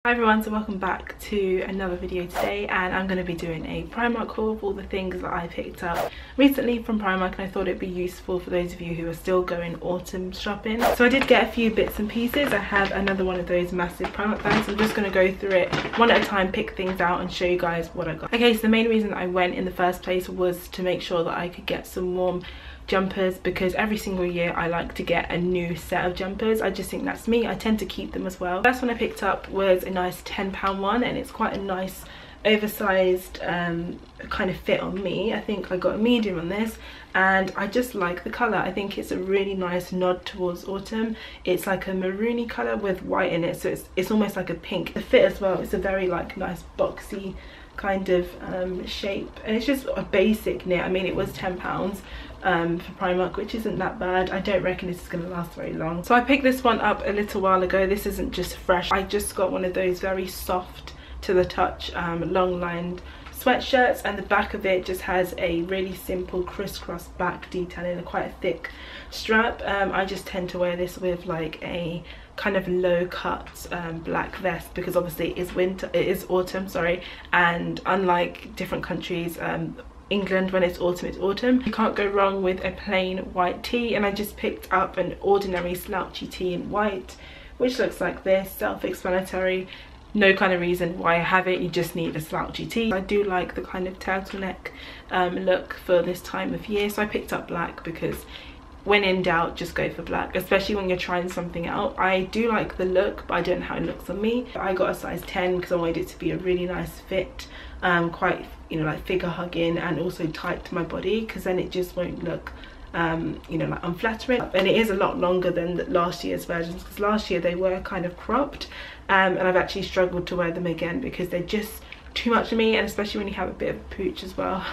Hi everyone, so welcome back to another video today, and I'm going to be doing a Primark haul of all the things that I picked up recently from Primark, and I thought it'd be useful for those of you who are still going autumn shopping. So I did get a few bits and pieces. I have another one of those massive Primark bags. I'm just going to go through it one at a time, pick things out and show you guys what I got. Okay, so the main reason that I went in the first place was to make sure that I could get some warm jumpers, because every single year I like to get a new set of jumpers. I just think that's me. I tend to keep them as well. The first one I picked up was a nice £10 one, and it's quite a nice oversized kind of fit on me. I think I got a medium on this, and I just like the color. I think it's a really nice nod towards autumn. It's like a maroony color with white in it, so it's almost like a pink. The fit as well, it's a very like nice boxy kind of shape, and it's just a basic knit. I mean, it was £10 for Primark, which isn't that bad. I don't reckon this is going to last very long. So I picked this one up a little while ago. This isn't just fresh. I just got one of those very soft to the touch long lined sweatshirts, and the back of it just has a really simple crisscross back detailing, a quite a thick strap. I just tend to wear this with like a kind of low cut black vest, because obviously it is autumn, sorry, and unlike different countries, England, when it's autumn, you can't go wrong with a plain white tee. And I just picked up an ordinary slouchy tee in white, which looks like this. Self-explanatory, no kind of reason why I have it, you just need a slouchy tee. I do like the kind of turtleneck look for this time of year, so I picked up black because when in doubt, just go for black, especially when you're trying something out. I do like the look, but I don't know how it looks on me. I got a size 10 because I wanted it to be a really nice fit, quite, you know, like figure hugging, and also tight to my body, because then it just won't look you know, like unflattering. And it is a lot longer than last year's versions, because last year they were kind of cropped, and I've actually struggled to wear them again because they're just too much for me, and especially when you have a bit of a pooch as well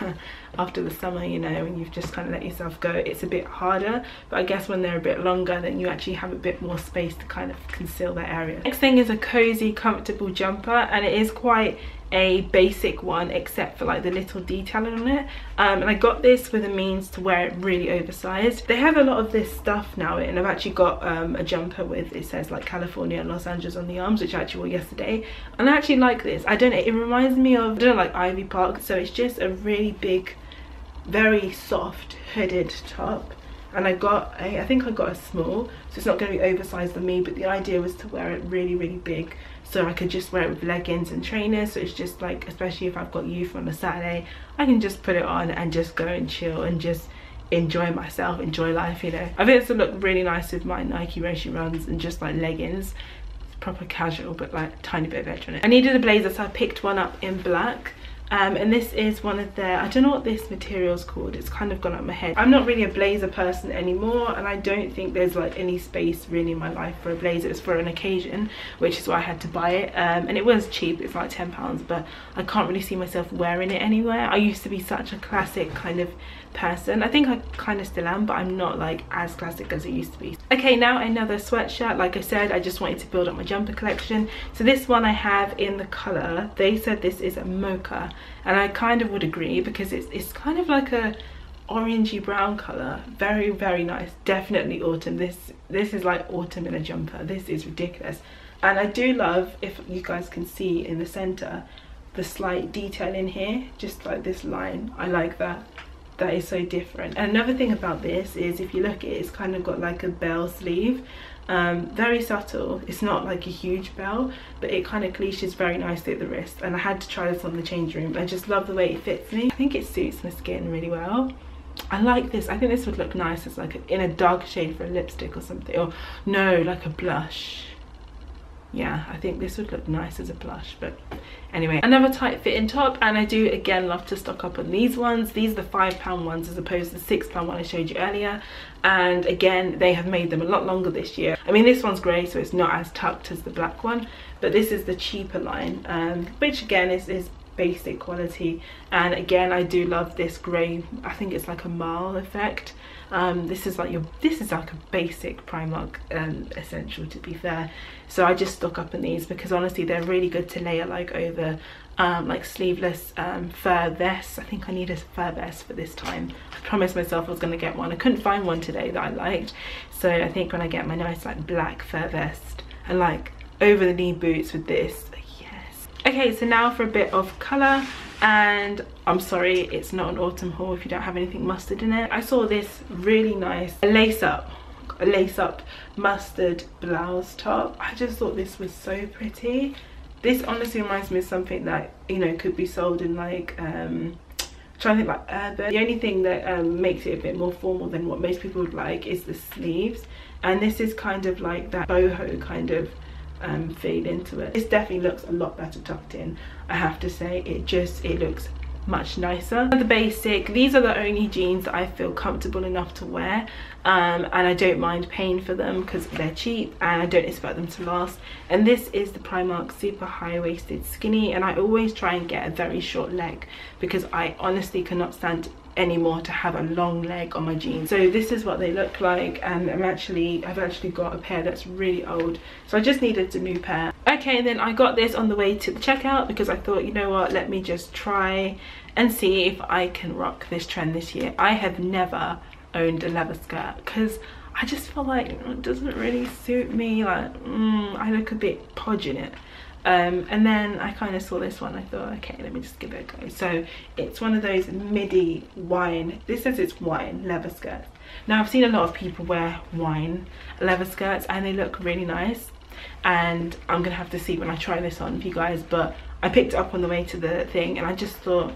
after the summer, you know, and you've just kind of let yourself go, it's a bit harder. But I guess when they're a bit longer, then you actually have a bit more space to kind of conceal that area. Next thing is a cozy, comfortable jumper, and it is quite a basic one except for like the little detailing on it, and I got this with a means to wear it really oversized. They have a lot of this stuff now, and I've actually got a jumper with, it says like California and Los Angeles on the arms, which I actually wore yesterday, and I actually like this. I don't know, it reminds me of, I don't know, like Ivy Park. So it's just a really big, very soft hooded top, and I think I got a small, so it's not going to be oversized on me, but the idea was to wear it really big, so I could just wear it with leggings and trainers. So it's just like, especially if I've got youth on a Saturday, I can just put it on and just go and chill and just enjoy myself, enjoy life, you know. I think this will look really nice with my Nike Roshy runs and just like leggings. It's proper casual, but like tiny bit of edge on it. I needed a blazer, so I picked one up in black. And this is one of their, I don't know what this material is called, it's kind of gone up my head. I'm not really a blazer person anymore, and I don't think there's like any space really in my life for a blazer. It's for an occasion, which is why I had to buy it, and it was cheap, it's like £10, but I can't really see myself wearing it anywhere. I used to be such a classic kind of person. I think I kind of still am, but I'm not like as classic as it used to be. Okay, now another sweatshirt. Like I said, I just wanted to build up my jumper collection, so this one I have in the color, they said this is a mocha, and I kind of would agree, because it's kind of like a orangey brown color. Very nice, definitely autumn. This is like autumn in a jumper. This is ridiculous. And I do love, if you guys can see in the center, the slight detail in here, just like this line. I like that. That is so different. And another thing about this is, if you look at it, it's kind of got like a bell sleeve, very subtle. It's not like a huge bell, but it kind of cleaches very nicely at the wrist, and I had to try this on the change room. I just love the way it fits me. I think it suits my skin really well. I like this. I think this would look nice as like in a dark shade for a lipstick or something, or no, like a blush. Yeah, I think this would look nice as a blush. But anyway, another tight fitting top, and I do again love to stock up on these ones. These are the £5 ones as opposed to the £6 one I showed you earlier, and again they have made them a lot longer this year. I mean, this one's grey, so it's not as tucked as the black one, but this is the cheaper line, which again is basic quality. And again, I do love this grey, I think it's like a marl effect. This is like a basic Primark essential, to be fair. So I just stock up on these because honestly they're really good to layer like over like sleeveless fur vests. I think I need a fur vest for this time. I promised myself I was going to get one. I couldn't find one today that I liked, so I think when I get my nice like black fur vest and like over the knee boots with this, Okay, so now for a bit of colour, and I'm sorry it's not an autumn haul if you don't have anything mustard in it. I saw this really nice lace up mustard blouse top. I just thought this was so pretty. This honestly reminds me of something that, you know, could be sold in like trying to think like urban. The only thing that makes it a bit more formal than what most people would like is the sleeves, and this is kind of like that boho kind of fade into it. This definitely looks a lot better tucked in, I have to say. It looks much nicer. The basic, these are the only jeans that I feel comfortable enough to wear, and I don't mind paying for them because they're cheap and I don't expect them to last. And this is the Primark super high-waisted skinny, and I always try and get a very short leg because I honestly cannot stand anymore to have a long leg on my jeans. So this is what they look like, and I've actually got a pair that's really old, so I just needed a new pair. Okay, and then I got this on the way to the checkout because I thought, you know what, let me just try and see if I can rock this trend this year. I have never owned a leather skirt because I just feel like it doesn't really suit me. Like I look a bit podge in it. And then I kind of saw this one. I thought, okay, let me just give it a go. So it's one of those midi wine, this says it's wine leather skirts. Now I've seen a lot of people wear wine leather skirts and they look really nice, and I'm gonna have to see when I try this on for you guys. But I picked it up on the way to the thing and I just thought,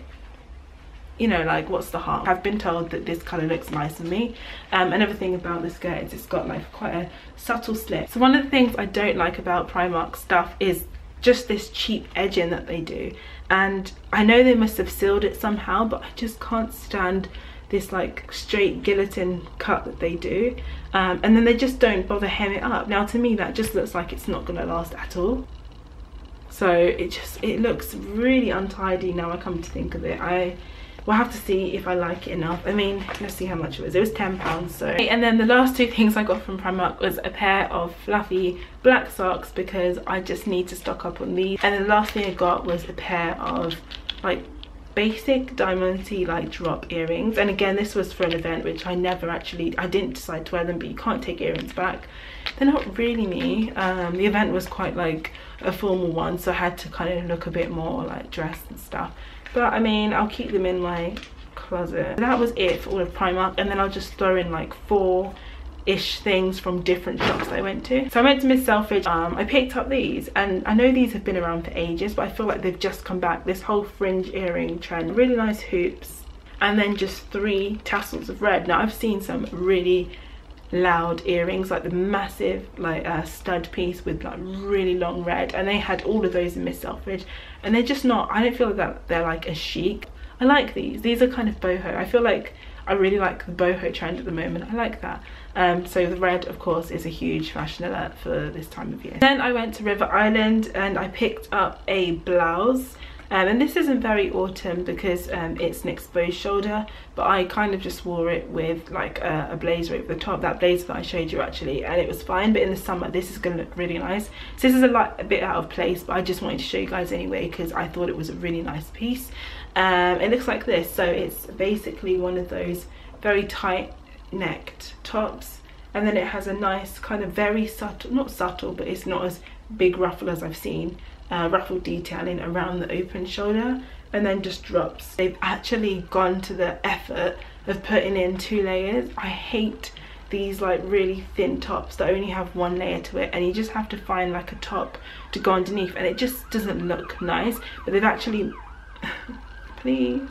you know, like, what's the harm? I've been told that this colour looks nice on me. Another thing about the skirt is it's got like quite a subtle slip. So one of the things I don't like about Primark stuff is just this cheap edging that they do, and I know they must have sealed it somehow, but I just can't stand this like straight guillotine cut that they do, and then they just don't bother hem it up. Now to me that just looks like it's not gonna last at all. So it looks really untidy now I come to think of it. I will have to see if I like it enough. I mean, let's see how much it was. It was £10. So, and then the last two things I got from Primark was a pair of fluffy black socks because I just need to stock up on these. And then the last thing I got was a pair of like basic diamanty like drop earrings. And again, this was for an event which I didn't decide to wear them, but you can't take earrings back. They're not really me. The event was quite like a formal one, so I had to kind of look a bit more like dressed and stuff. But I mean, I'll keep them in my closet. That was it for all of Primark, and then I'll just throw in like 4-ish things from different shops that I went to. So I went to Miss Selfridge. I picked up these, and I know these have been around for ages, but I feel like they've just come back. This whole fringe earring trend, really nice hoops, and then just 3 tassels of red. Now I've seen some really loud earrings, like the massive like stud piece with like really long red, and they had all of those in Miss Selfridge, and they're just not, I don't feel that they're like as chic. I like these are kind of boho. I feel like I really like the boho trend at the moment. I like that. So the red of course is a huge fashion alert for this time of year. Then I went to River Island and I picked up a blouse. And this isn't very autumn because it's an exposed shoulder, but I kind of just wore it with like a blazer over the top, that blazer that I showed you actually, and it was fine. But in the summer this is going to look really nice. So this is a bit out of place, but I just wanted to show you guys anyway because I thought it was a really nice piece. It looks like this. So it's basically one of those very tight necked tops, and then it has a nice kind of very subtle, not subtle, but it's not as big ruffle as I've seen, ruffled detailing around the open shoulder, and then just drops. They've actually gone to the effort of putting in 2 layers. I hate these like really thin tops that only have 1 layer to it, and you just have to find like a top to go underneath, and it just doesn't look nice. But they've actually please,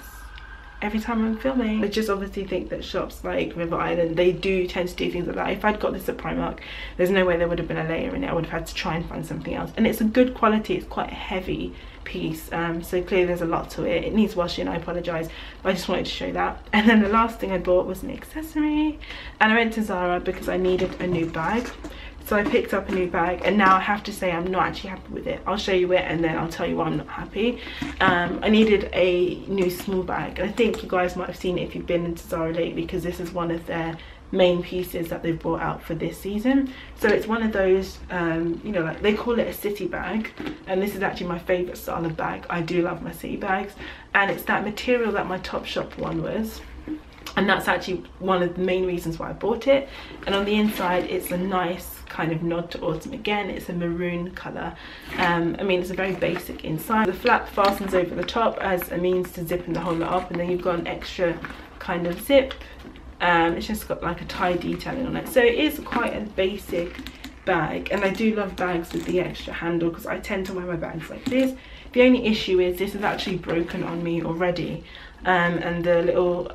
every time I'm filming, I just obviously think that shops like River Island, they do tend to do things like that. If I'd got this at Primark, there's no way there would have been a layer in it. I would have had to try and find something else. And it's a good quality, it's quite a heavy piece, so clearly there's a lot to it. It needs washing, I apologise, but I just wanted to show that. And then the last thing I bought was an accessory, and I went to ZARA because I needed a new bag. So I picked up a new bag, and now I have to say I'm not actually happy with it. I'll show you it and then I'll tell you why I'm not happy. I needed a new small bag, and I think you guys might have seen it if you've been into ZARA lately, because this is one of their main pieces that they've brought out for this season. So it's one of those, you know, like they call it a city bag, and this is actually my favourite style of bag. I do love my city bags, and it's that material that my Topshop one was. And that's actually one of the main reasons why I bought it. And on the inside it's a nice kind of nod to autumn again. It's a maroon colour. I mean, it's a very basic inside. The flap fastens over the top as a means to zipping the whole lot up, and then you've got an extra kind of zip. It's just got like a tie detailing on it, so it is quite a basic bag. And I do love bags with the extra handle because I tend to wear my bags like this. The only issue is this is actually broken on me already, and the little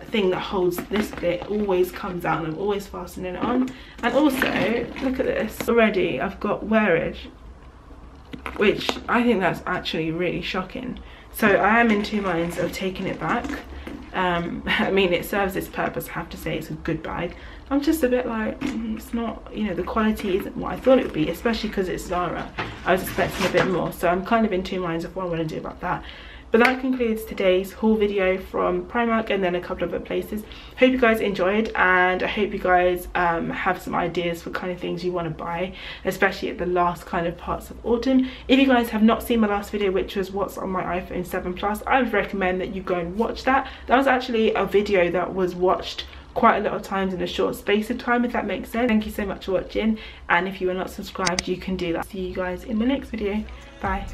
thing that holds this bit always comes out, and I'm always fastening it on. And also, look at this, already I've got wearage, which I think that's actually really shocking. So I am in two minds of taking it back. I mean, it serves its purpose, I have to say. It's a good bag. I'm just a bit like, it's not, you know, the quality isn't what I thought it would be, especially because it's Zara. I was expecting a bit more, so I'm kind of in two minds of what I want to do about that. But that concludes today's haul video from Primark and then a couple of other places. Hope you guys enjoyed, and I hope you guys have some ideas for kind of things you want to buy, especially at the last kind of parts of autumn. If you guys have not seen my last video, which was what's on my iPhone 7 Plus, I would recommend that you go and watch that. That was actually a video that was watched quite a lot of times in a short space of time, if that makes sense. Thank you so much for watching, and if you are not subscribed, you can do that. See you guys in my next video. Bye.